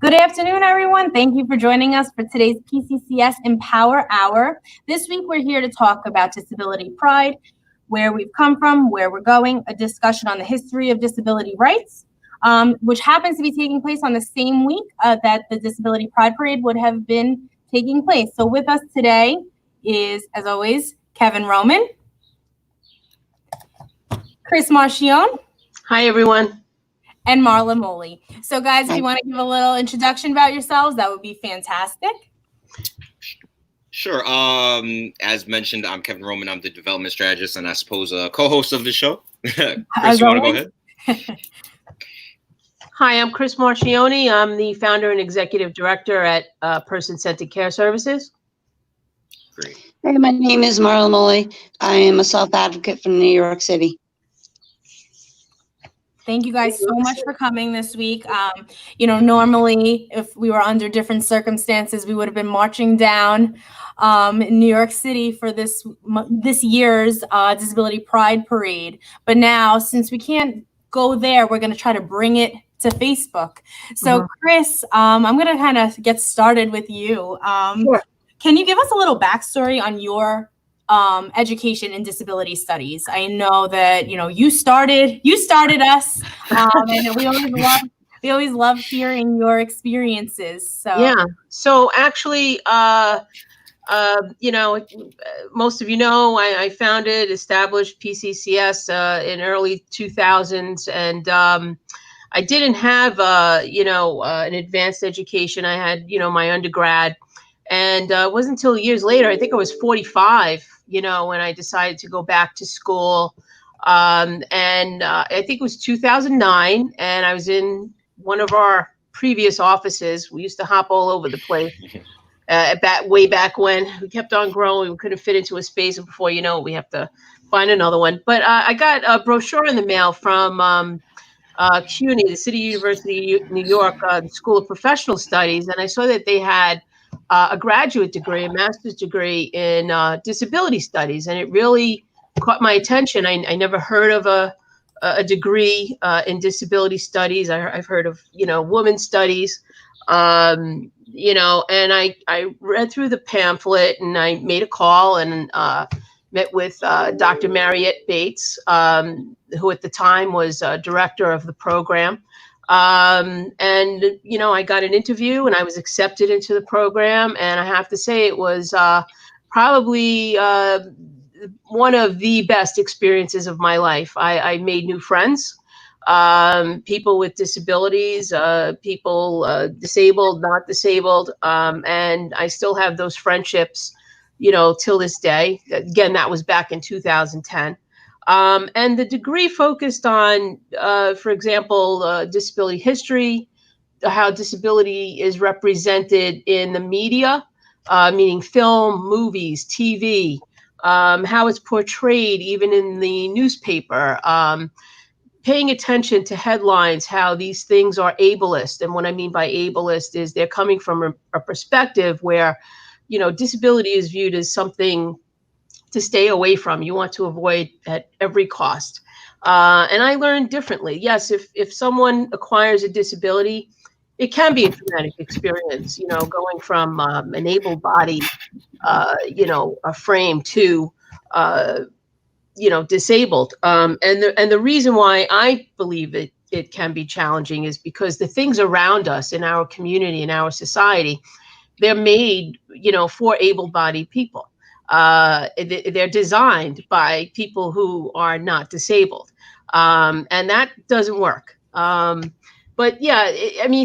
Good afternoon, everyone. Thank you for joining us for today's PCCS emPower Hour. This week, we're here to talk about disability pride, where we've come from, where we're going, a discussion on the history of disability rights, which happens to be taking place on the same week that the Disability Pride Parade would have been taking place. So with us today is, as always, Kevin Roman, Chris Marchione. Hi, everyone. And Marla Moley. So guys, if you want to give a little introduction about yourselves, that would be fantastic. Sure. As mentioned, I'm Kevin Roman. I'm the development strategist and I suppose a co-host of the show. Chris, you want to go ahead? Hi, I'm Chris Marchione. I'm the founder and executive director at Person-Centered Care Services. Great. Hey, my name is Marla Moley. I am a self-advocate from New York City. Thank you guys so much for coming this week. Normally, if we were under different circumstances, we would have been marching down in New York City for this year's Disability Pride Parade. But now, since we can't go there, we're going to try to bring it to Facebook. So, Chris, I'm going to kind of get started with you. Sure. Can you give us a little backstory on your education in disability studies? I know that you started us, and we always love hearing your experiences. So yeah, so actually, most of I founded, established PCCS in early 2000s, and I didn't have an advanced education. I had my undergrad, and it wasn't until years later, I think I was 45. When I decided to go back to school. And I think it was 2009, and I was in one of our previous offices. We used to hop all over the place way back when. We kept on growing. We couldn't fit into a space, and before you know it, we have to find another one. But I got a brochure in the mail from CUNY, the City University of New York, the School of Professional Studies, and I saw that they had a graduate degree, a master's degree in disability studies, and it really caught my attention. I never heard of a degree in disability studies. I've heard of women's studies, and I read through the pamphlet, and I made a call and met with Dr. Mariette Bates, who at the time was director of the program. And I got an interview and I was accepted into the program, and I have to say it was probably one of the best experiences of my life. I made new friends, people with disabilities, people disabled, not disabled, and I still have those friendships till this day. Again, that was back in 2010. And the degree focused on, for example, disability history, how disability is represented in the media, meaning film, movies, TV, how it's portrayed even in the newspaper, paying attention to headlines, how these things are ableist. And what I mean by ableist is they're coming from a perspective where, disability is viewed as something to stay away from. You want to avoid at every cost. And I learned differently. Yes, if someone acquires a disability, it can be a traumatic experience, going from an able-bodied, a frame to, disabled. And the reason why I believe it can be challenging is because the things around us in our community, in our society, they're made, for able-bodied people. They're designed by people who are not disabled, and that doesn't work. But yeah,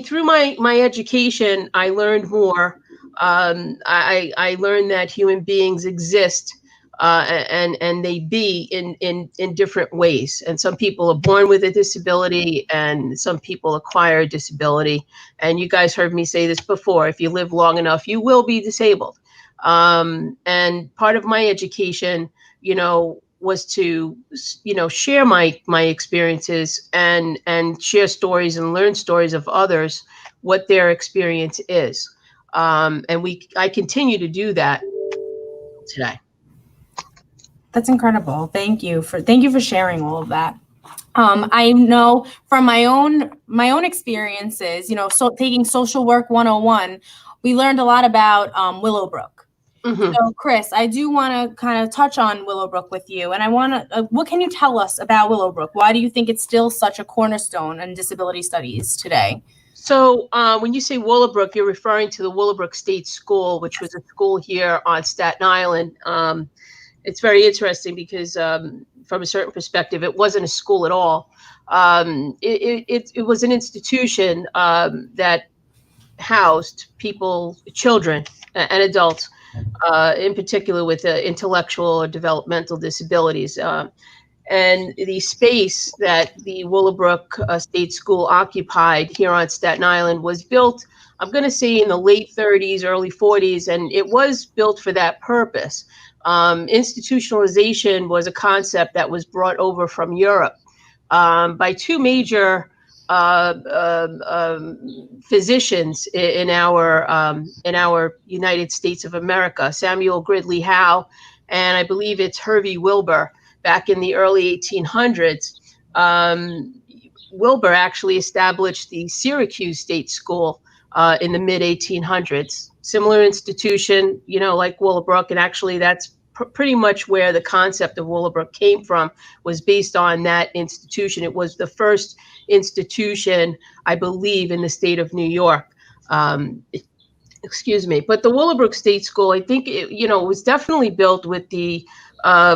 through my education, I learned more. I learned that human beings exist, and they be in different ways. And some people are born with a disability, and some people acquire a disability. And you guys heard me say this before: if you live long enough, you will be disabled. And part of my education, was to, share my experiences and share stories and learn stories of others, what their experience is. And I continue to do that today. That's incredible. Thank you for sharing all of that. I know from my own experiences, so taking social work 101, we learned a lot about Willowbrook. Mm-hmm. So, Chris, I do want to kind of touch on Willowbrook with you, and I want to. What can you tell us about Willowbrook? Why do you think it's still such a cornerstone in disability studies today? So when you say Willowbrook, you're referring to the Willowbrook State School, which was a school here on Staten Island. It's very interesting because from a certain perspective, it wasn't a school at all. It was an institution that housed people, children and adults, in particular with intellectual or developmental disabilities. And the space that the Willowbrook State School occupied here on Staten Island was built, I'm going to say, in the late 30s, early 40s, and it was built for that purpose. Institutionalization was a concept that was brought over from Europe by two major physicians in our United States of America, Samuel Gridley Howe, and I believe it's Hervey Wilbur. Back in the early 1800s, Wilbur actually established the Syracuse State School in the mid 1800s. Similar institution, like Willowbrook, and actually that's pretty much where the concept of Willowbrook came from, was based on that institution. It was the first institution, I believe, in the state of New York. Excuse me. But the Willowbrook State School, I think, it was definitely built with the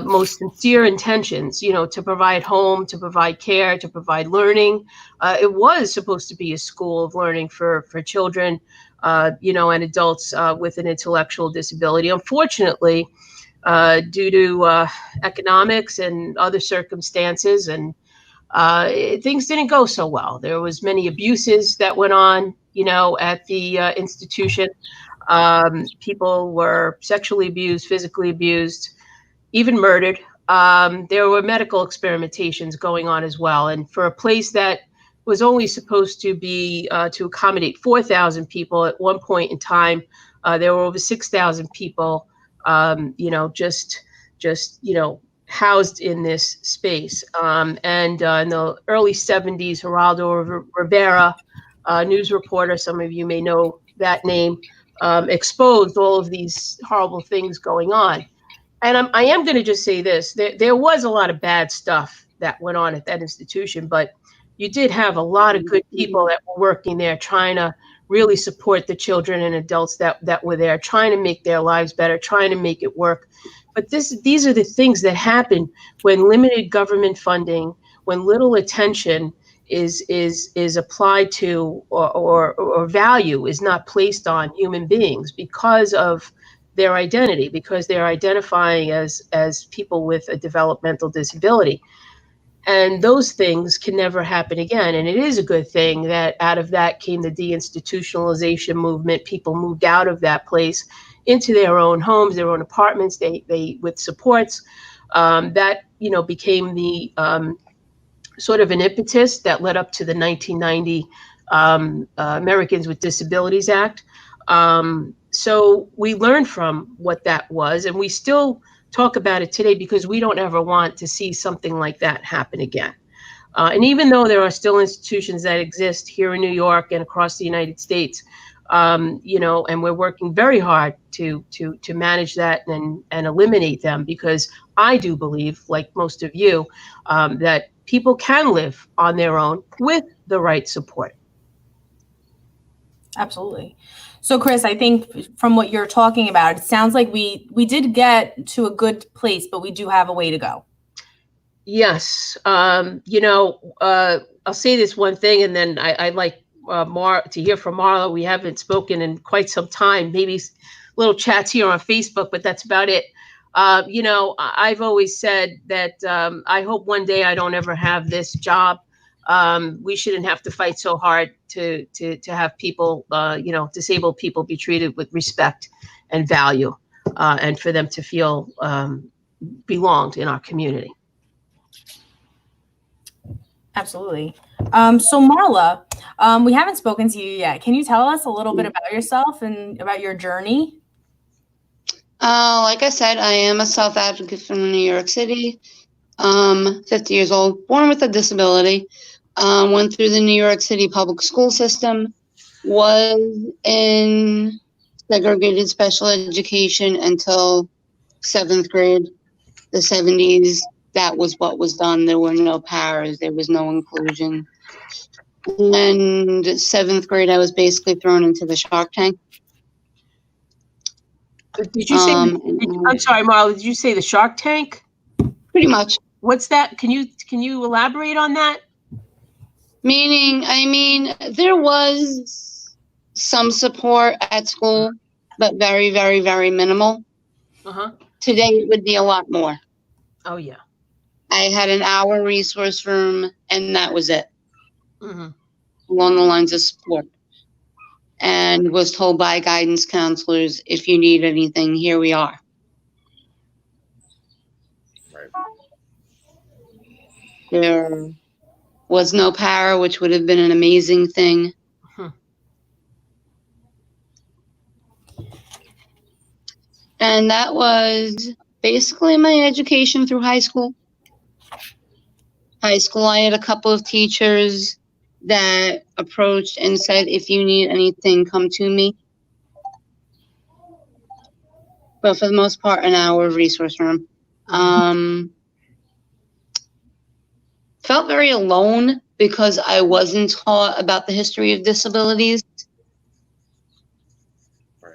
most sincere intentions, to provide home, to provide care, to provide learning. It was supposed to be a school of learning for children, and adults with an intellectual disability. Unfortunately, due to economics and other circumstances, and things didn't go so well. There was many abuses that went on, at the institution. People were sexually abused, physically abused, even murdered. There were medical experimentations going on as well. And for a place that was only supposed to be to accommodate 4,000 people at one point in time, there were over 6,000 people, just housed in this space. And in the early 70s, Geraldo Rivera, news reporter, some of you may know that name, exposed all of these horrible things going on. And I am going to just say this. There was a lot of bad stuff that went on at that institution, but you did have a lot of good people that were working there trying to really support the children and adults that were there, trying to make their lives better, trying to make it work. But these are the things that happen when limited government funding, when little attention is applied to or value is not placed on human beings because of their identity, because they're identifying as people with a developmental disability. And those things can never happen again. And it is a good thing that out of that came the deinstitutionalization movement. People moved out of that place into their own homes, their own apartments, they with supports. That became the sort of an impetus that led up to the 1990 Americans with Disabilities Act. So we learned from what that was, and we still talk about it today because we don't ever want to see something like that happen again. And even though there are still institutions that exist here in New York and across the United States, and we're working very hard to manage that and eliminate them, because I do believe, like most of you, that people can live on their own with the right support. Absolutely. So, Chris, I think from what you're talking about, it sounds like we did get to a good place, but we do have a way to go. Yes. I'll say this one thing, and then I'd like to hear from Marla. We haven't spoken in quite some time, maybe little chats here on Facebook, but that's about it. I've always said that I hope one day I don't ever have this job. We shouldn't have to fight so hard to have people, disabled people, be treated with respect and value, and for them to feel belonged in our community. Absolutely. So Marla, we haven't spoken to you yet. Can you tell us a little bit about yourself and about your journey? Like I said, I am a self-advocate from New York City. 50 years old, born with a disability, went through the New York City public school system, was in segregated special education until 7th grade. The 70s, that was what was done. There were no powers, there was no inclusion. And 7th grade, I was basically thrown into the Shark Tank. Did you say? I'm sorry, Marla. Did you say the Shark Tank? Pretty much. What's that? Can you elaborate on that? Meaning, there was some support at school, but very, very, very minimal. Today, it would be a lot more. Oh, yeah. I had an hour resource room, and that was it. Along the lines of support. And was told by guidance counselors, if you need anything, here we are. Right. There was no power, which would have been an amazing thing. And that was basically my education through high school. High school, I had a couple of teachers that approached and said, if you need anything, come to me. But for the most part, an hour of resource room. Felt very alone because I wasn't taught about the history of disabilities.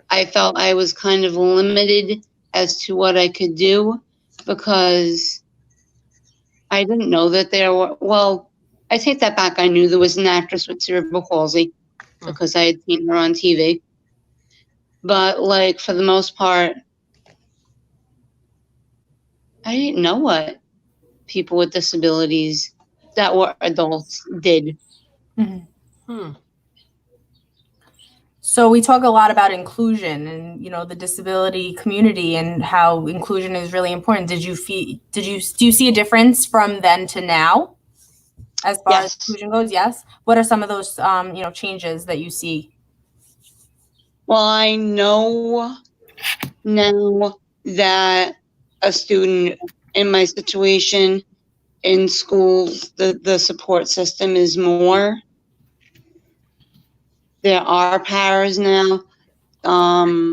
I felt I was kind of limited as to what I could do because I didn't know that there were, well, I take that back. I knew there was an actress with cerebral palsy because I had seen her on TV. But like for the most part, I didn't know what people with disabilities that were adults did. So we talk a lot about inclusion and, you know, the disability community and how inclusion is really important. Do you see a difference from then to now as far as inclusion goes? Yes. What are some of those, changes that you see? Well, I know now that a student in my situation in schools, the support system is more. There are powers now. I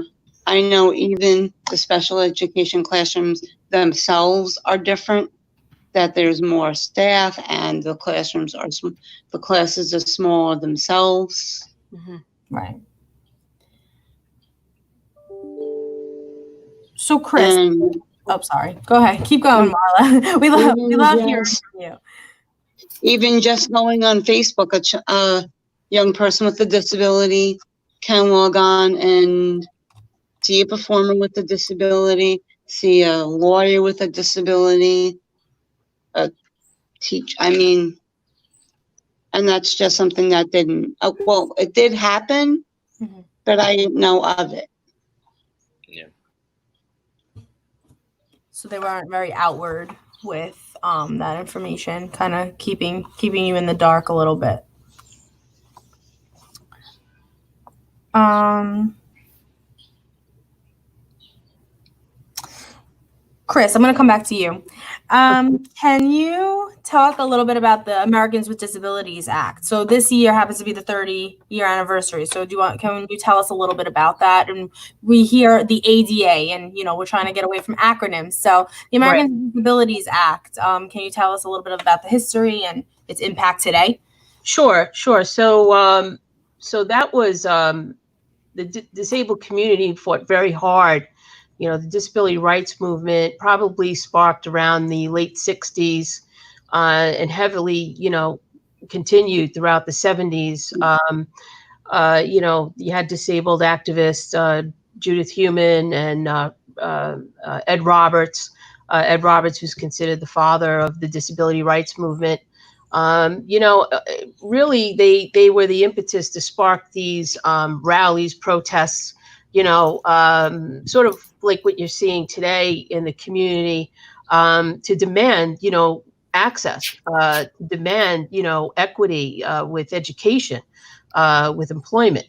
know even the special education classrooms themselves are different, that there's more staff and the classes are smaller themselves. Right. So Chris, sorry. Go ahead. Keep going, Marla. We love hearing from you. Even just going on Facebook, a young person with a disability can log on and see a performer with a disability, see a lawyer with a disability, and that's just something that didn't, it did happen, but I didn't know of it. Yeah. So they weren't very outward with that information, kind of keeping you in the dark a little bit. Chris, I'm going to come back to you. Can you talk a little bit about the Americans with Disabilities Act? So this year happens to be the 30-year anniversary. So can you tell us a little bit about that? And we hear the ADA, and we're trying to get away from acronyms. So the Americans with Disabilities Act. Can you tell us a little bit about the history and its impact today? Sure. So that was the disabled community fought very hard. The disability rights movement probably sparked around the late 60s and heavily, continued throughout the 70s. You had disabled activists, Judith Heumann and Ed Roberts. Ed Roberts, who's considered the father of the disability rights movement. Really, they were the impetus to spark these rallies, protests, sort of like what you're seeing today in the community, to demand, access, demand, equity with education, with employment.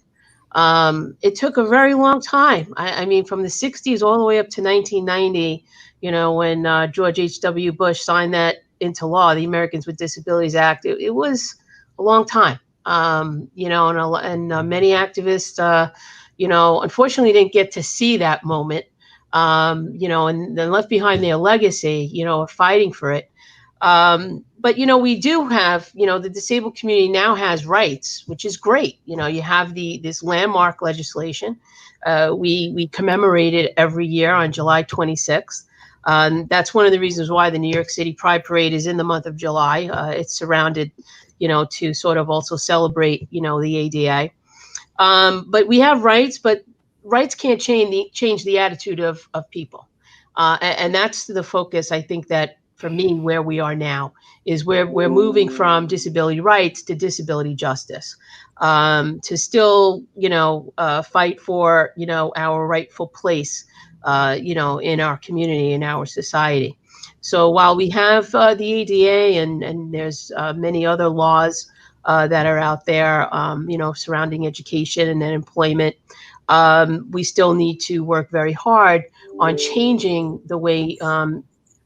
It took a very long time. I mean, from the 60s all the way up to 1990, when George H.W. Bush signed that into law, the Americans with Disabilities Act. It was a long time, and many activists, unfortunately didn't get to see that moment, and then left behind their legacy, of fighting for it. But we do have, the disabled community now has rights, which is great. You have this landmark legislation. We commemorate it every year on July 26th. That's one of the reasons why the New York City Pride Parade is in the month of July. It's surrounded, to sort of also celebrate, the ADA. But we have rights, but rights can't change the attitude of people. And that's the focus, I think, that for me, where we are now is where we're moving from disability rights to disability justice, to still, fight for, our rightful place, in our community, in our society. So while we have the ADA and there's many other laws that are out there, surrounding education and then employment, we still need to work very hard on changing the way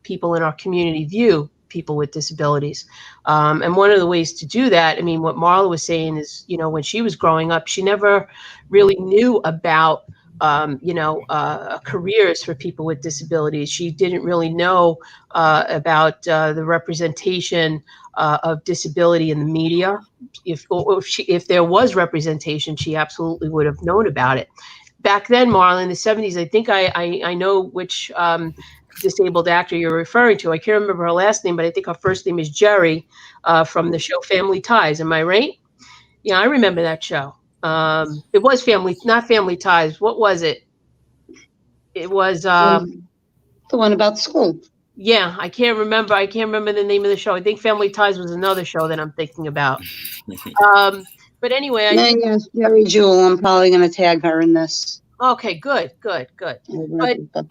people in our community view people with disabilities. And one of the ways to do that, I mean, what Marla was saying is, when she was growing up, she never really knew about, careers for people with disabilities. She didn't really know about the representation of disability in the media. If there was representation, she absolutely would have known about it. Back then, Marla, in the 70s, I think I know which disabled actor you're referring to. I can't remember her last name, but I think her first name is Jerry, from the show Family Ties. Am I right? Yeah, I remember that show. It was not Family Ties. What was it? It was the one about school. Yeah, I can't remember the name of the show. I think Family Ties was another show that I'm thinking about. But anyway, yes, Jerry Jewell. I'm probably going to tag her in this. Okay, good. But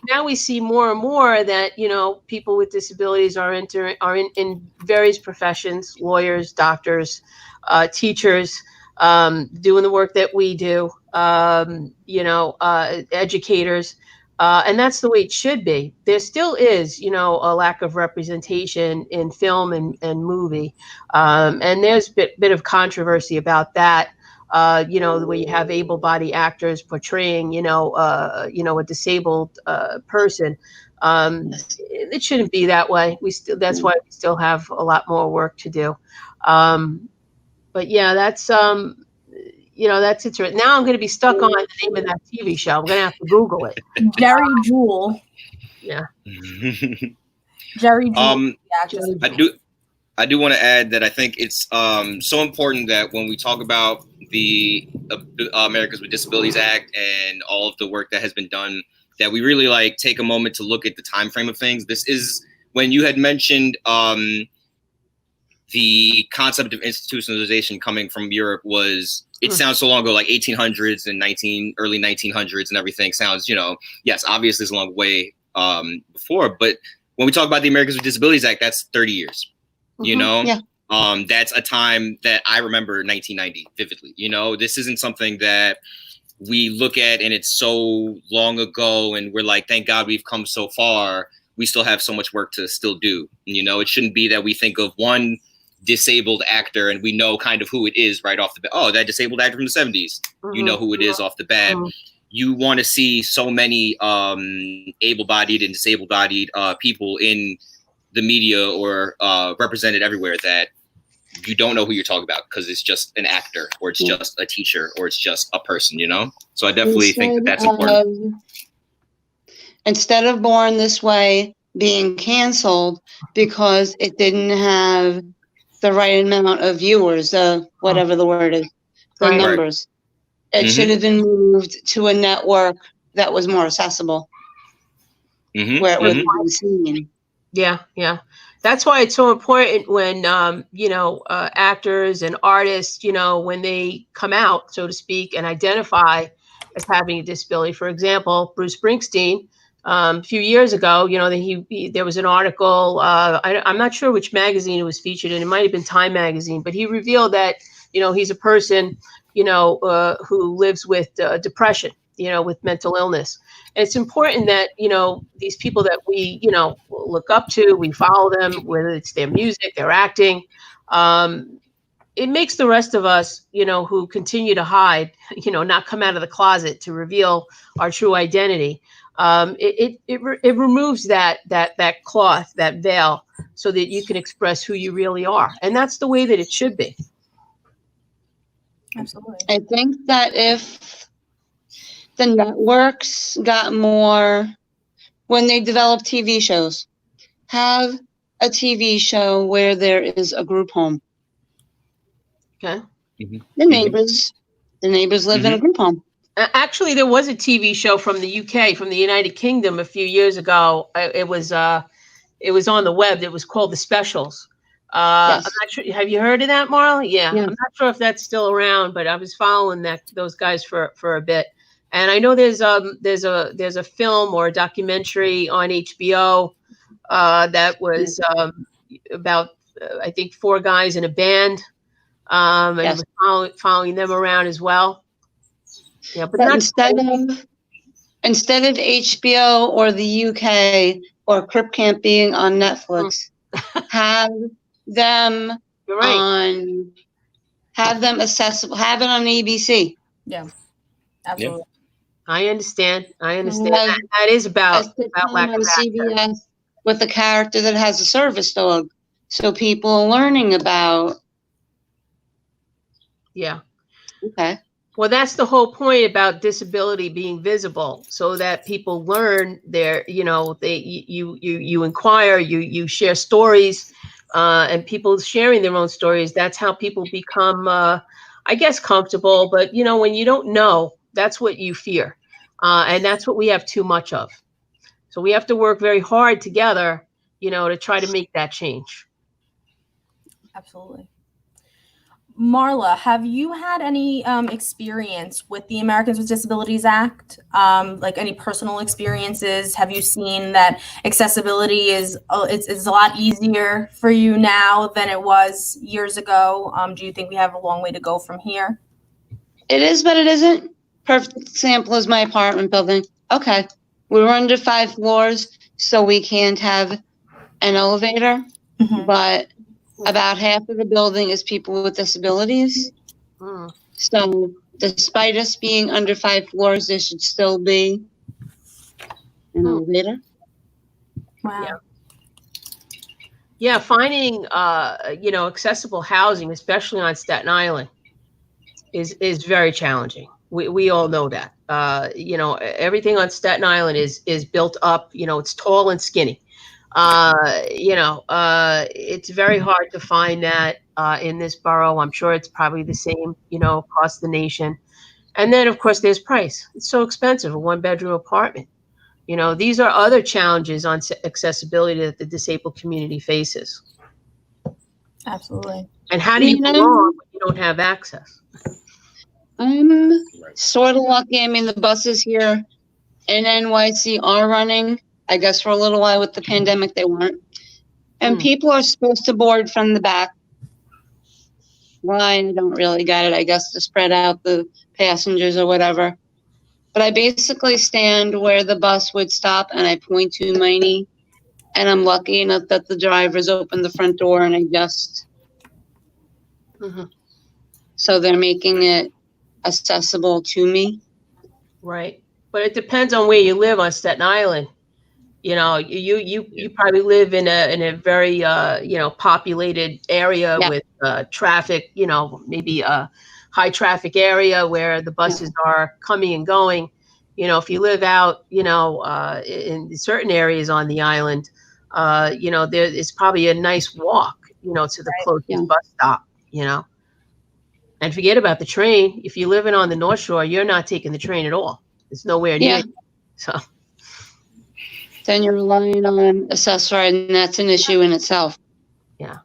now we see more and more that, people with disabilities are in various professions: lawyers, doctors, teachers, doing the work that we do, educators. And that's the way it should be. There still is, a lack of representation in film and movie. And there's a bit of controversy about that. The way you have able-bodied actors portraying, a disabled person. It shouldn't be that way. That's why we still have a lot more work to do. But yeah, that's interesting. Now I'm going to be stuck on the name of that TV show. I'm going to have to Google it. Jerry Jewell. Yeah. Jerry Jewell. I do want to add that I think it's so important that when we talk about the Americans with Disabilities Act and all of the work that has been done, that we really take a moment to look at the time frame of things. This is when you had mentioned the concept of institutionalization coming from Europe was, it sounds so long ago, like 1800s and early 1900s and everything sounds, yes, obviously it's a long way before, but when we talk about the Americans with Disabilities Act, that's 30 years. Yeah. That's a time that I remember 1990 vividly. This isn't something that we look at and it's so long ago and we're like, thank God we've come so far. We still have so much work to still do. It shouldn't be that we think of one disabled actor and we know kind of who it is right off the bat. Oh, that disabled actor from the 70s. You know who it is off the bat. You want to see so many able-bodied and disabled-bodied people in the media or represented everywhere that you don't know who you're talking about because it's just an actor or it's just a teacher or it's just a person, So I definitely think that's important. Instead of Born This Way being canceled because it didn't have the right amount of viewers, whatever the word is, the numbers. It should have been moved to a network that was more accessible, where it would be seen. Yeah. That's why it's so important when, actors and artists, when they come out, so to speak, and identify as having a disability. For example, Bruce Springsteen, a few years ago, there was an article, I'm not sure which magazine it was featured in. It might have been Time magazine, but he revealed that, he's a person, who lives with depression. with mental illness. And it's important that, these people that we, look up to, we follow them, whether it's their music, their acting. It makes the rest of us, who continue to hide, not come out of the closet to reveal our true identity. It removes that cloth, that veil, so that you can express who you really are. And that's the way that it should be. Absolutely. I think that if the networks got more, when they develop TV shows, have a TV show where there is a group home. Okay. The neighbors live in a group home. Actually, there was a TV show from the UK, from the United Kingdom, a few years ago. It was on the web. It was called The Specials. Yes. I'm not sure. Have you heard of that, Marla? Yeah. Yeah. I'm not sure if that's still around, but I was following those guys for a bit. And I know there's a film or a documentary on HBO that was about I think 4 guys in a band, and Yes. was following them around as well. Yeah, but But not instead of HBO or the UK or Crip Camp being on Netflix, have them You're right. have them accessible, have it on ABC. Yeah, absolutely. I understand. Have That is a about sitcom lack on of access. CBS with a character that has a service dog, so people are learning about. Yeah. Okay. Well, that's the whole point about disability being visible, so that people learn you inquire, you share stories, and people sharing their own stories. That's how people become, I guess, comfortable. But when you don't know, that's what you fear, and that's what we have too much of. So we have to work very hard together, to try to make that change. Absolutely. Marla, have you had any experience with the Americans with Disabilities Act? Like any personal experiences? Have you seen that accessibility is a lot easier for you now than it was years ago? Do you think we have a long way to go from here? It is, but it isn't. Perfect example is my apartment building. Okay, we were under 5 floors, so we can't have an elevator, but about half of the building is people with disabilities. So despite us being under 5 floors, there should still be an elevator. Wow. Yeah, finding accessible housing, especially on Staten Island, is very challenging. We all know that. Everything on Staten Island is built up. It's tall and skinny. It's very hard to find that in this borough. I'm sure it's probably the same, across the nation. And then, of course, there's price. It's so expensive, a 1-bedroom apartment. These are other challenges on accessibility that the disabled community faces. Absolutely. And how do you belong when you don't have access? I'm sort of lucky. I mean, the buses here in NYC are running. I guess for a little while with the pandemic, they weren't. And people are supposed to board from the back. Why? I don't really get it. I guess to spread out the passengers or whatever. But I basically stand where the bus would stop and I point to my knee. And I'm lucky enough that the drivers open the front door and I just. So they're making it accessible to me. Right. But it depends on where you live on Staten Island. You probably live in a very populated area with traffic, maybe a high traffic area where the buses are coming and going. If you live out, in certain areas on the island, there is probably a nice walk, to the closest bus stop, And forget about the train. If you're living on the North Shore, you're not taking the train at all. It's nowhere near you. So then you're relying on assessor, and that's an issue in itself. Yeah.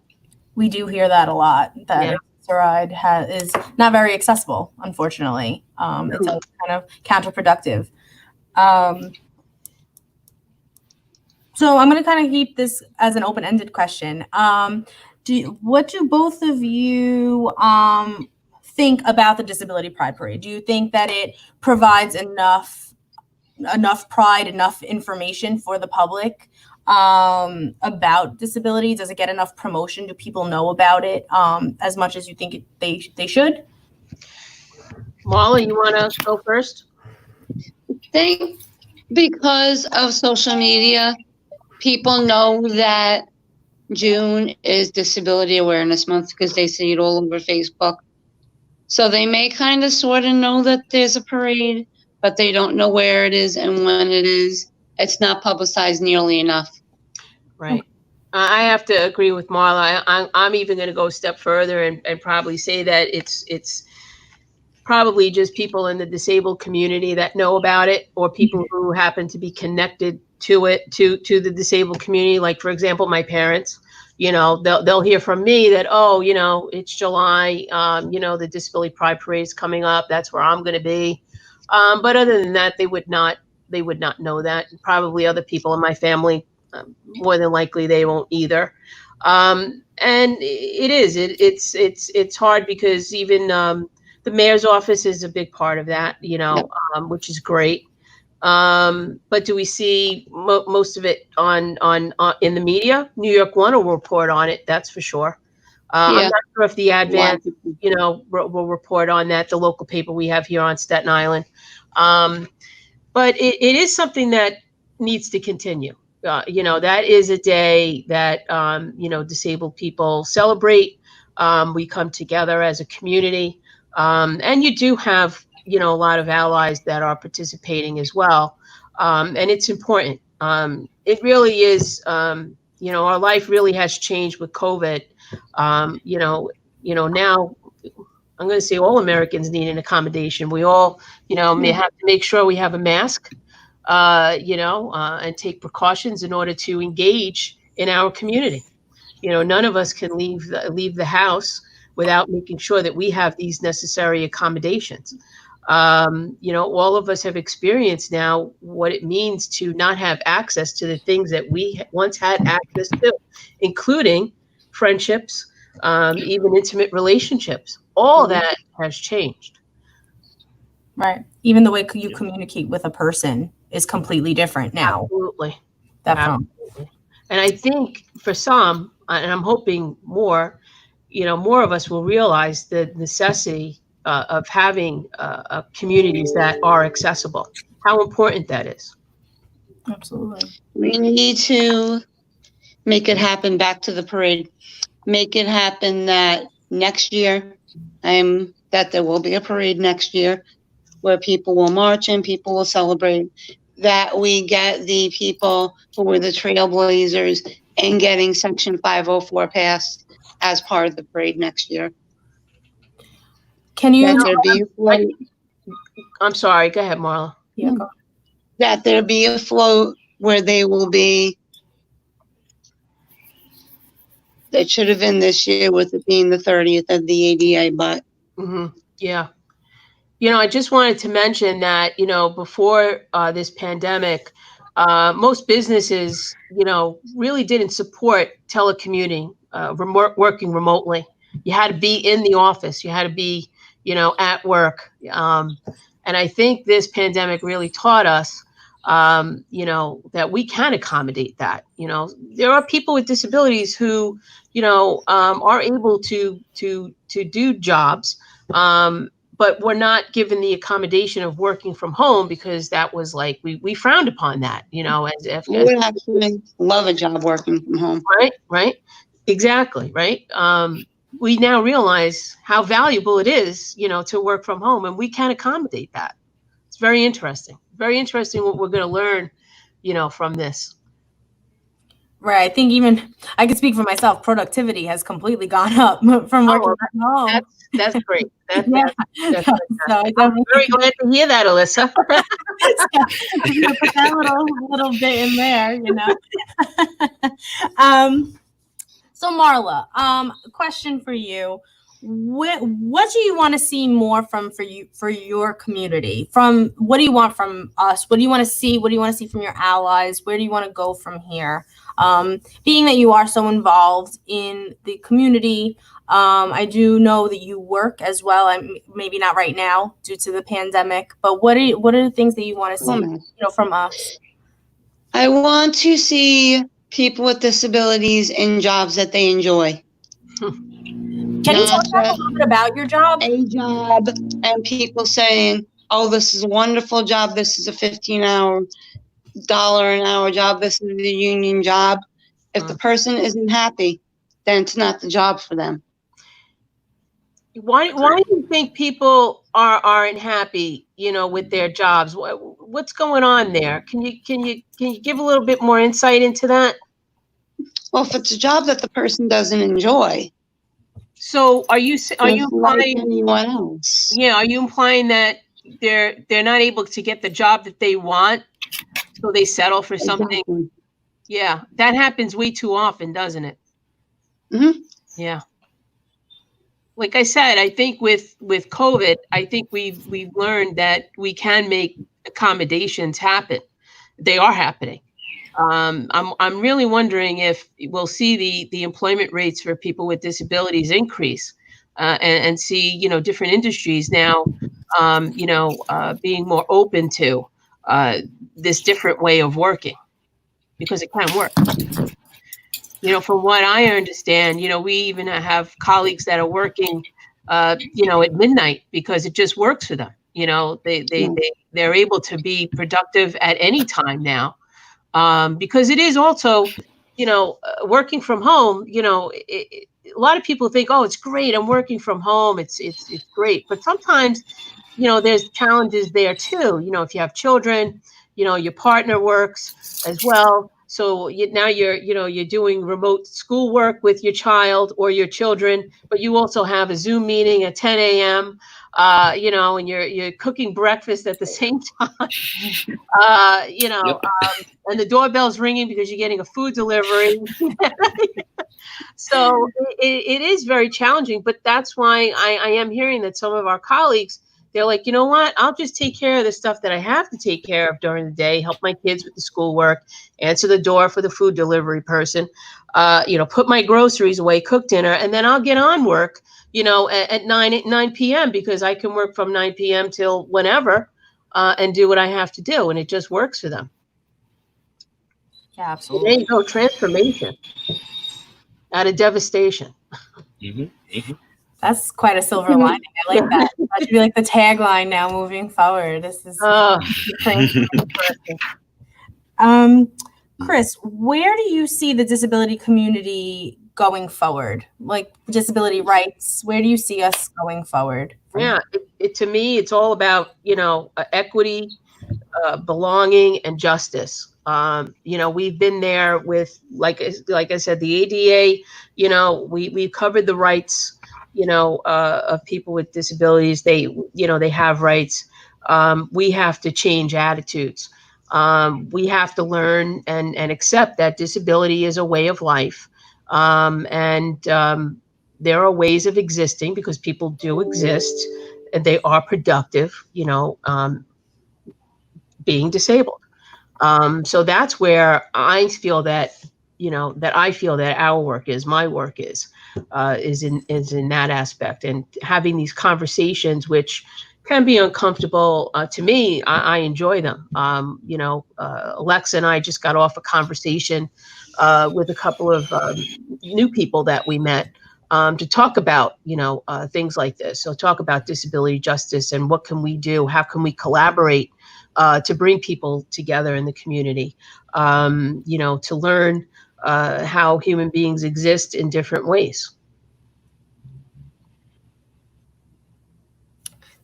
We do hear that a lot, that assessor ride is not very accessible, unfortunately. It's kind of counterproductive. So I'm going to kind of keep this as an open-ended question. What do both of you think about the Disability Pride Parade? Do you think that it provides enough pride, enough information for the public about disabilities? Does it get enough promotion? Do people know about it as much as you think they should? Marla, you want to go first? I think because of social media, people know that June is Disability Awareness Month because they see it all over Facebook. So they may kind of sort of know that there's a parade, but they don't know where it is and when it is. It's not publicized nearly enough. Right. I have to agree with Marla. I'm even going to go a step further and probably say that it's probably just people in the disabled community that know about it, or people who happen to be connected to it, to the disabled community. Like, for example, my parents, they'll hear from me that, oh, it's July, the Disability Pride Parade is coming up. That's where I'm going to be. But other than that, they would not know that. Probably other people in my family, more than likely, they won't either. And it's hard because even the mayor's office is a big part of that, which is great. But do we see most of it on in the media? New York One will report on it, that's for sure. I'm not sure if the Advance, will report on that, the local paper we have here on Staten Island. But it is something that needs to continue. That is a day that, disabled people celebrate. We come together as a community. And you do have, a lot of allies that are participating as well. And it's important. It really is, our life really has changed with COVID. Now I'm going to say all Americans need an accommodation. We all, may have to make sure we have a mask, and take precautions in order to engage in our community. None of us can leave the house without making sure that we have these necessary accommodations. All of us have experienced now what it means to not have access to the things that we once had access to, including friendships, even intimate relationships. All that has changed. Right. Even the way you communicate with a person is completely different now. Absolutely. Definitely. Absolutely. And I think for some, and I'm hoping more, more of us will realize the necessity of having communities that are accessible, how important that is. Absolutely. We need to make it happen back to the parade. Make it happen that next year, that there will be a parade next year where people will march and people will celebrate, that we get the people who were the trailblazers and getting Section 504 passed as part of the parade next year. Can you? I'm sorry. Go ahead, Marla. Yeah, go. That there be a float where they will be. That should have been this year, with it being the 30th of the ADA, but. Yeah. I just wanted to mention that, before this pandemic, most businesses, really didn't support telecommuting, working remotely. You had to be in the office. You had to be, at work. And I think this pandemic really taught us, that we can accommodate that. There are people with disabilities who, are able to do jobs, but we're not given the accommodation of working from home because that was like, we frowned upon that, as I would actually love a job working from home. Right. Exactly. Right. We now realize how valuable it is, to work from home, and we can accommodate that. It's very interesting what we're going to learn, from this. Right. I think even I can speak for myself. Productivity has completely gone up from working from home. That's great. That's So I'm very glad to hear that, Alyssa. Put that little bit in there, So Marla, question for you. What do you want to see more for your community? What do you want from us? What do you want to see? What do you want to see from your allies? Where do you want to go from here? Being that you are so involved in the community, I do know that you work as well. Maybe not right now due to the pandemic, but what are the things that you want to see, from us? I want to see people with disabilities in jobs that they enjoy. Can you talk a little bit about your job? A job and people saying, oh, this is a wonderful job. This is a $15 an hour job. This is the union job. If the person isn't happy, then it's not the job for them. Why do you think people aren't happy, with their jobs? What's going on there? Can you give a little bit more insight into that? Well, if it's a job that the person doesn't enjoy. So are you implying, like anyone else? Yeah, are you implying that they're not able to get the job that they want, so they settle for something? Exactly. Yeah, that happens way too often, doesn't it? Mm-hmm. Yeah. Like I said, I think with COVID, I think we've learned that we can make accommodations happen. They are happening. I'm really wondering if we'll see the employment rates for people with disabilities increase, and see different industries now being more open to this different way of working, because it can work. From what I understand, we even have colleagues that are working at midnight because it just works for them. They're able to be productive at any time now. Because it is also, working from home, a lot of people think, oh, it's great, I'm working from home, it's great. But sometimes, there's challenges there too. If you have children, your partner works as well. So now you're doing remote schoolwork with your child or your children, but you also have a Zoom meeting at 10 a.m., and you're cooking breakfast at the same time. And the doorbell's ringing because you're getting a food delivery. So it is very challenging, but that's why I am hearing that some of our colleagues, they're like, you know what, I'll just take care of the stuff that I have to take care of during the day, help my kids with the schoolwork, answer the door for the food delivery person, put my groceries away, cook dinner, and then I'll get on work, at 9 p.m. because I can work from 9 p.m. till whenever, and do what I have to do. And it just works for them. Yeah, absolutely. There you go, transformation out of devastation. Mm-hmm. Mm-hmm. That's quite a silver lining. I like that. That should be like the tagline now moving forward. This is Chris, where do you see the disability community going forward? Like disability rights, where do you see us going forward? Yeah, to me, it's all about, equity, belonging, and justice. We've been there with, like I said, the ADA. We've covered the rights, of people with disabilities. They have rights. We have to change attitudes. We have to learn and accept that disability is a way of life, and there are ways of existing because people do exist and they are productive. Being disabled. So that's where I feel that our work is, my work is in that aspect, and having these conversations, which can be uncomfortable to me. I enjoy them. Alexa and I just got off a conversation with a couple of new people that we met to talk about things like this. So talk about disability justice and what can we do? How can we collaborate to bring people together in the community, to learn how human beings exist in different ways.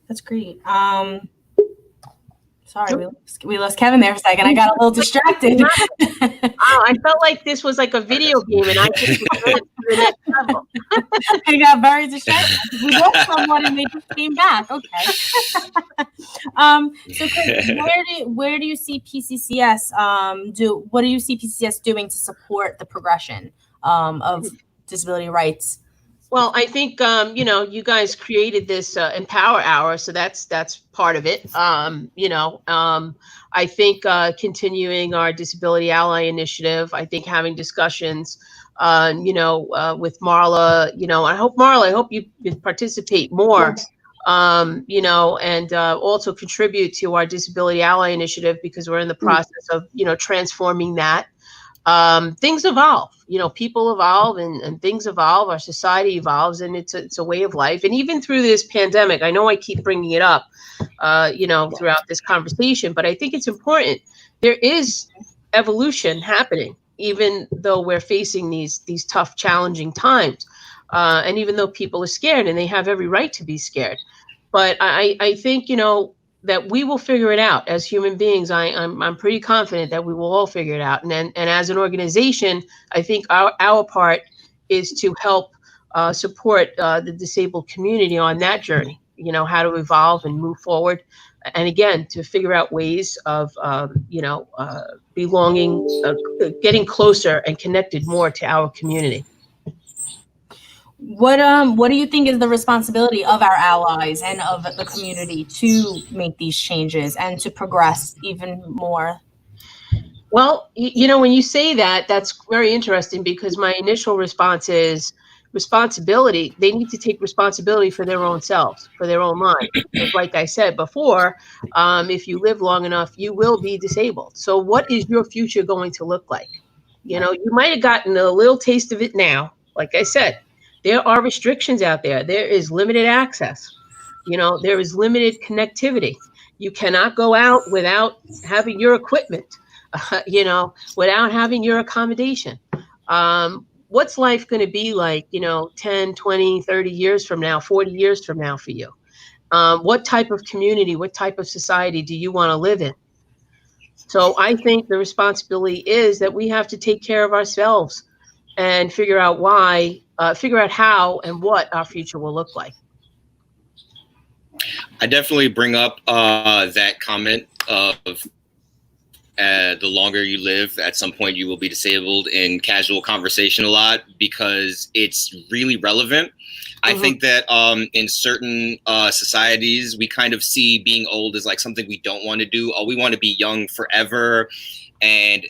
That's great. Sorry, we lost Kevin there for a second. I got a little distracted. I felt like this was like a video game, and I just went to the next level. I got very distracted. We lost someone, and they just came back. Okay. So, Chris, where do you see PCCS What do you see PCCS doing to support the progression of disability rights? Well, I think you guys created this emPower Hour, so that's part of it. I think continuing our Disability Ally Initiative. I think having discussions, with Marla. I hope you participate more. Yes. And also contribute to our Disability Ally Initiative, because we're in the process of transforming that. Things evolve, people evolve, and things evolve, our society evolves, and it's a way of life. And even through this pandemic, I know I keep bringing it up, throughout this conversation, but I think it's important. There is evolution happening, even though we're facing these tough, challenging times. And even though people are scared, and they have every right to be scared. But I think, that we will figure it out as human beings. I'm pretty confident that we will all figure it out. And as an organization, I think our part is to help support the disabled community on that journey, how to evolve and move forward. And again, to figure out ways of, belonging, getting closer and connected more to our community. What do you think is the responsibility of our allies and of the community to make these changes and to progress even more? Well, when you say that, that's very interesting, because my initial response is responsibility. They need to take responsibility for their own selves, for their own lives. Because like I said before, if you live long enough, you will be disabled. So what is your future going to look like? You might have gotten a little taste of it now. Like I said, there are restrictions out there. There is limited access. There is limited connectivity. You cannot go out without having your equipment, without having your accommodation. What's life going to be like, 10, 20, 30 years from now, 40 years from now for you? What type of community, what type of society do you want to live in? So I think the responsibility is that we have to take care of ourselves and figure out how and what our future will look like. I definitely bring up that comment of the longer you live, at some point you will be disabled in casual conversation a lot, because it's really relevant. I think that in certain societies, we kind of see being old as like something we don't want to do. Oh, we want to be young forever. And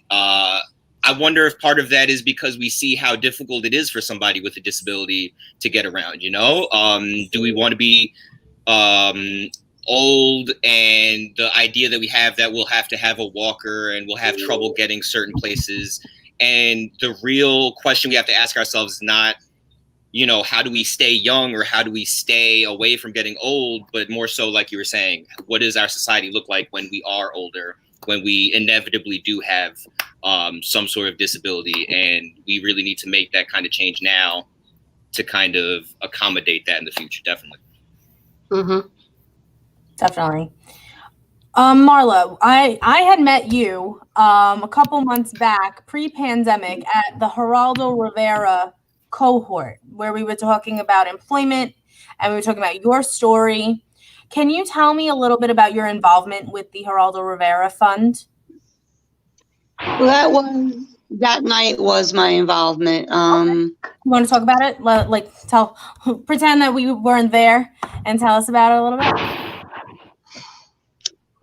I wonder if part of that is because we see how difficult it is for somebody with a disability to get around, Do we want to be old, and the idea that we have that we'll have to have a walker and we'll have trouble getting certain places? And the real question we have to ask ourselves is not, how do we stay young or how do we stay away from getting old, but more so, like you were saying, what does our society look like when we are older, when we inevitably do have some sort of disability? And we really need to make that kind of change now to kind of accommodate that in the future. Definitely. Definitely. Marla, I had met you a couple months back, pre-pandemic, at the Geraldo Rivera cohort, where we were talking about employment and we were talking about your story. Can you tell me a little bit about your involvement with the Geraldo Rivera Fund? Well, that night was my involvement. You want to talk about it? Pretend that we weren't there and tell us about it a little bit.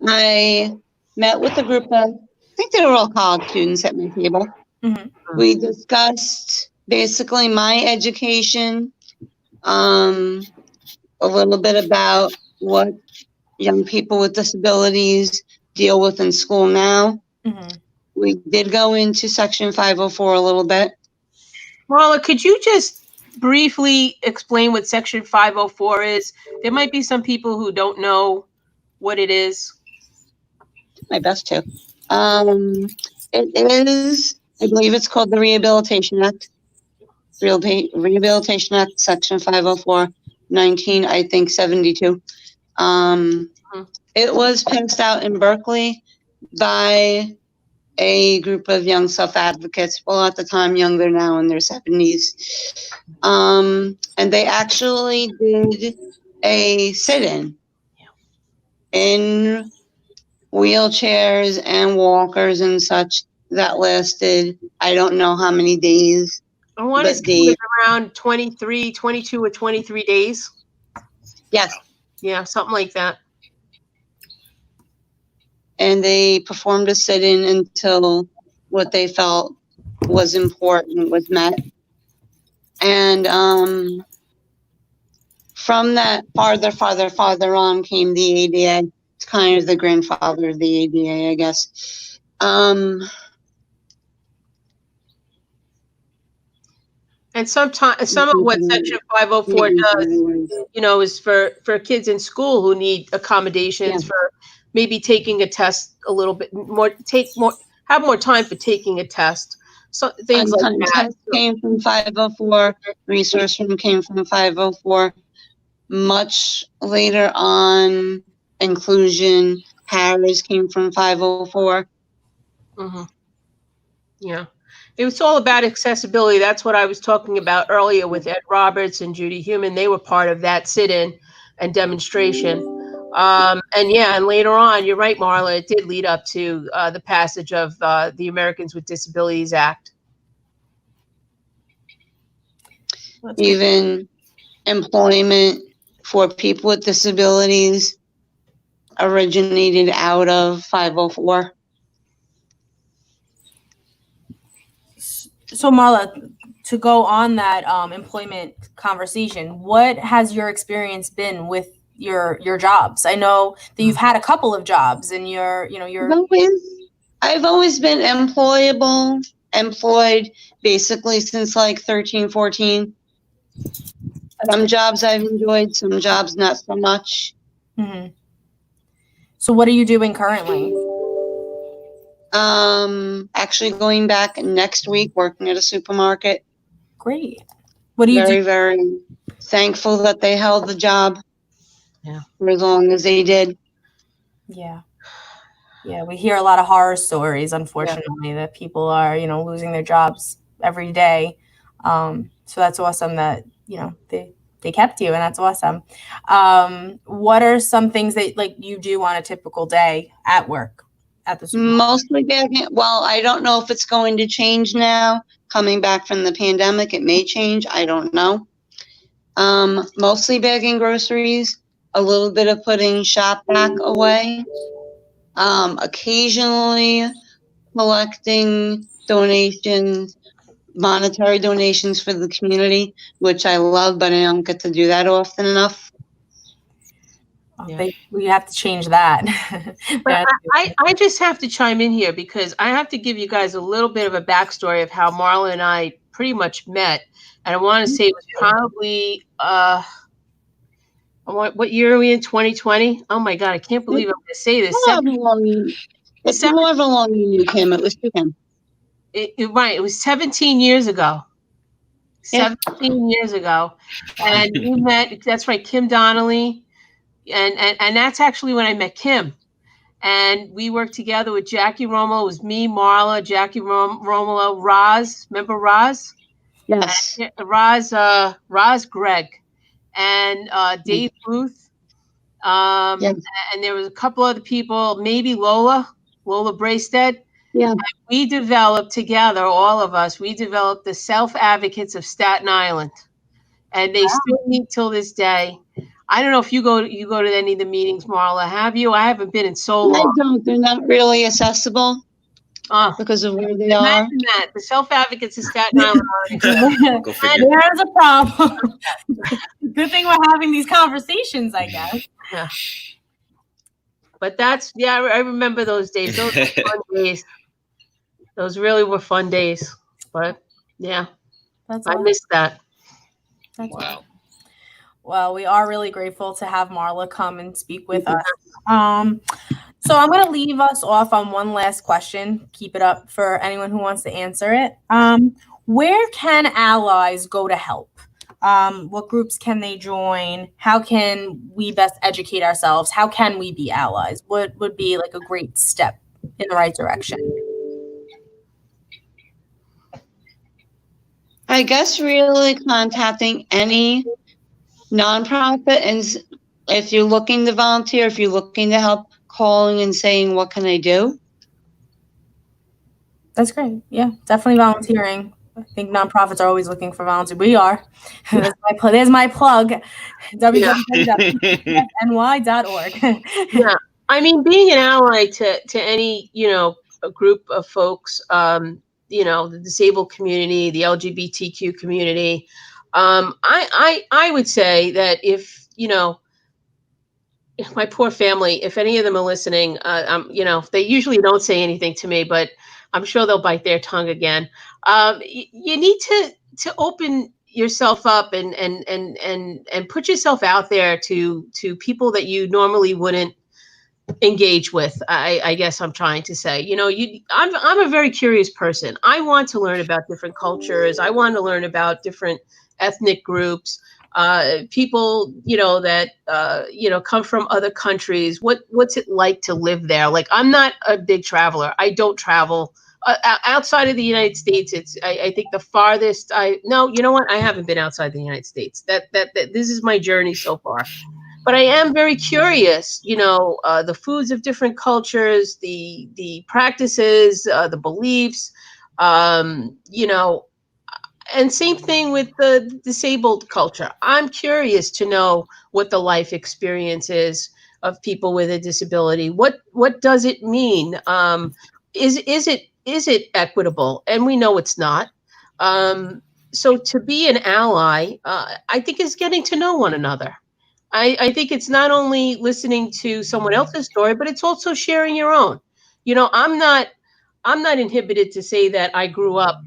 I met with a group of, I think they were all college students at my table. We discussed basically my education, a little bit about what young people with disabilities deal with in school now. We did go into Section 504 a little bit. Marla, could you just briefly explain what Section 504 is? There might be some people who don't know what it is. My best to. It is, I believe it's called the Rehabilitation Act. Rehabilitation Act, Section 504, 19, I think 72. It was passed out in Berkeley by a group of young self-advocates, well, at the time younger, now in their 70s. And they actually did a sit-in in wheelchairs and walkers and such that lasted, I don't know how many days. I want to But say it was around 22 or 23 days. yes, Yeah, something like that. and they performed a sit-in until what they felt was important was met. And from that farther on came the ADA. It's kind of the grandfather of the ADA, I guess. And some of what Section 504 does, you know, is for kids in school who need accommodations for maybe taking a test a little bit more, have more time for taking a test. So things like that. Test came from 504. Resource room came from 504. Much later on, inclusion, Harris came from 504. Mm-hmm. Yeah. It was all about accessibility. That's what I was talking about earlier with Ed Roberts and Judy Human. They were part of that sit-in and demonstration. And later on, you're right, Marla, it did lead up to the passage of the Americans with Disabilities Act. Even employment for people with disabilities originated out of 504. So Marla, to go on that employment conversation, what has your experience been with your jobs? I know that you've had a couple of jobs, and I've always been employed basically since like 13, 14. Some jobs I've enjoyed, some jobs not so much. Mm-hmm. So what are you doing currently? Actually going back next week, working at a supermarket. Great. What do you do? Very thankful that they held the job. Yeah. For as long as they did. Yeah. Yeah, we hear a lot of horror stories, unfortunately, that people are, losing their jobs every day. So that's awesome that, they kept you, and that's awesome. What are some things that you do on a typical day at work? At the supermarket? Mostly bagging. Well, I don't know if it's going to change now. Coming back from the pandemic, it may change. I don't know. Mostly bagging groceries, a little bit of putting shop back away. Occasionally collecting donations, monetary donations for the community, which I love, but I don't get to do that often enough. We have to change that. But I just have to chime in here because I have to give you guys a little bit of a backstory of how Marla and I pretty much met. And I want to say it was probably, what year are we in, 2020? Oh my God, I can't believe I'm going to say this. However long you knew Kim, it was to Kim. Right, it was 17 years ago. 17 years ago. And we met, that's right, Kim Donnelly. And that's actually when I met Kim. And we worked together with Jackie Romo. It was me, Marla, Jackie Romo, Roz. Remember Roz? Yes. Roz Gregg. And Dave Booth. Yes. And there was a couple other people, maybe Lola Braisted. Yeah. And we developed together, all of us, we developed the Self Advocates of Staten Island. And they still meet till this day. I don't know if you go to any of the meetings, Marla. Have you? I haven't been in so long. I don't. They're not really accessible because of where they are. Imagine that. The Self Advocates of Staten Island. Go figure. There's a problem. Good thing we're having these conversations, I guess. Yeah. But I remember those days. Those were fun days. Those really were fun days. But yeah, I missed that. That's wow. Well, we are really grateful to have Marla come and speak with us. So I'm going to leave us off on one last question. Keep it up for anyone who wants to answer it. Where can allies go to help? What groups can they join? How can we best educate ourselves? How can we be allies? What would be like a great step in the right direction? I guess really contacting any nonprofit, and if you're looking to volunteer, if you're looking to help, calling and saying, what can I do? That's great. Yeah, definitely volunteering I think nonprofits are always looking for volunteers. We are. There's my plug. www.ny.org. Yeah, I mean, being an ally to any, a group of folks, the disabled community, the LGBTQ community, I would say that if my poor family, if any of them are listening, they usually don't say anything to me, but I'm sure they'll bite their tongue again. You need to open yourself up and put yourself out there to people that you normally wouldn't engage with. I guess I'm trying to say, I'm a very curious person. I want to learn about different cultures. I want to learn about different ethnic groups, people, that, come from other countries. What's it like to live there? Like, I'm not a big traveler. I don't travel outside of the United States. I think the farthest no, you know what? I haven't been outside the United States. That this is my journey so far. But I am very curious, the foods of different cultures, the practices, the beliefs, and same thing with the disabled culture. I'm curious to know what the life experience is of people with a disability. What does it mean? Is it equitable? And we know it's not. So to be an ally, I think is getting to know one another. I think it's not only listening to someone else's story, but it's also sharing your own. I'm not inhibited to say that I grew up,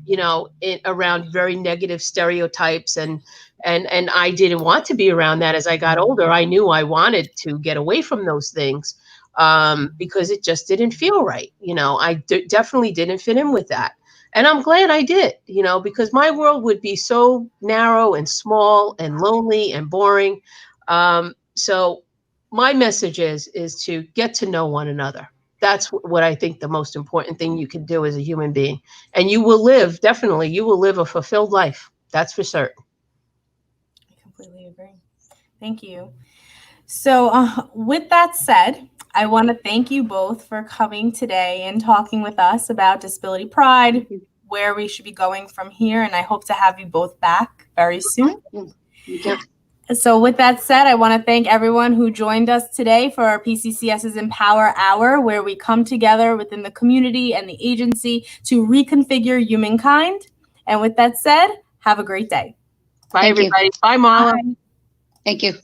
around very negative stereotypes, and I didn't want to be around that as I got older. I knew I wanted to get away from those things, because it just didn't feel right. I definitely didn't fit in with that. And I'm glad I did, because my world would be so narrow and small and lonely and boring. So my message is to get to know one another. That's what I think the most important thing you can do as a human being. And you will live a fulfilled life. That's for certain. I completely agree. Thank you. So with that said, I want to thank you both for coming today and talking with us about disability pride, where we should be going from here. And I hope to have you both back very soon. Yeah. So with that said, I want to thank everyone who joined us today for our PCCS's emPower Hour, where we come together within the community and the agency to reconfigure humankind. And with that said, have a great day. Bye, everybody. Bye, Marla. Bye. Thank you.